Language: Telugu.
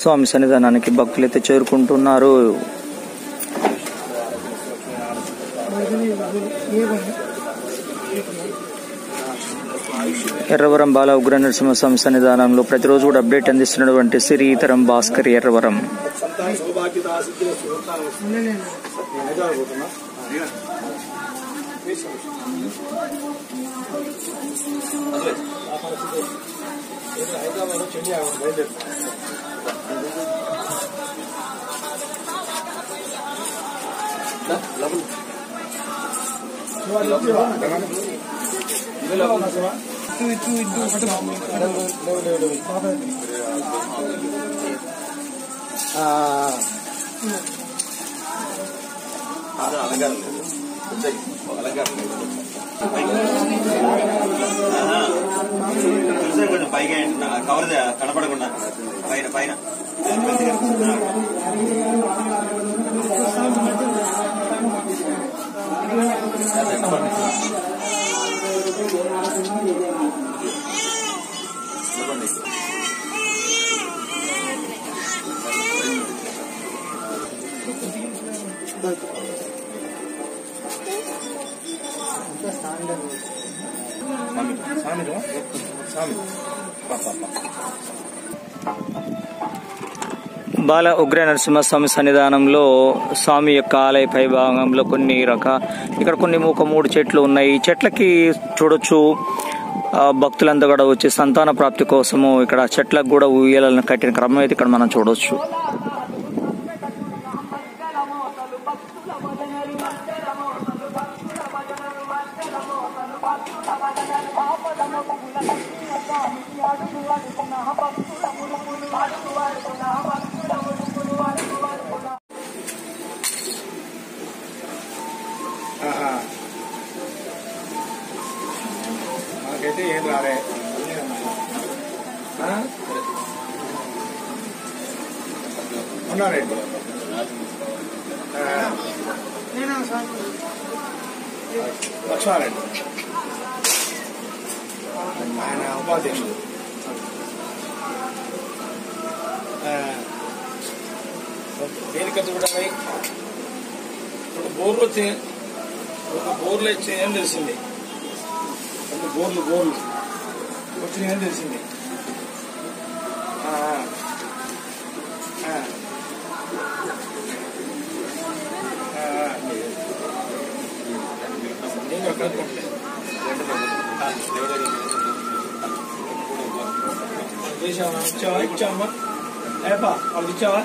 స్వామి సన్నిధానానికి భక్తులైతే చేరుకుంటున్నారు. ఎర్రవరం బాల ఉగ్ర నరసింహస్వామి సన్నిధానంలో ప్రతిరోజు కూడా అప్డేట్ అందిస్తున్నటువంటి శ్రీతరం భాస్కర్ ఎర్రవరం. పైగా కవర్ కనపడకుండా పైన పైన బాల ఉగ్ర నరసింహస్వామి సన్నిధానంలో స్వామి యొక్క ఆలయ పై భాగంలో ఇక్కడ కొన్ని 3 చెట్లు ఉన్నాయి. ఈ చెట్లకి చూడొచ్చు భక్తులంతా కూడా వచ్చి సంతాన ప్రాప్తి కోసము ఇక్కడ చెట్లకు కూడా ఉయ్యాలను కట్టిన క్రమం అయితే ఇక్కడ మనం చూడొచ్చు. మాకైతే ఏం రాలే ఉన్నారండి. లక్ష్మారెడ్డి ఆయన ఉపాధ్యక్షుడు. దేనికంత కూడా బోర్లు వచ్చాయి, బోర్లు వచ్చాయని తెలిసింది. బోర్లు వచ్చినాయని తెలిసింది. ఇచ్చావా? వాళ్ళకి ఇచ్చావా?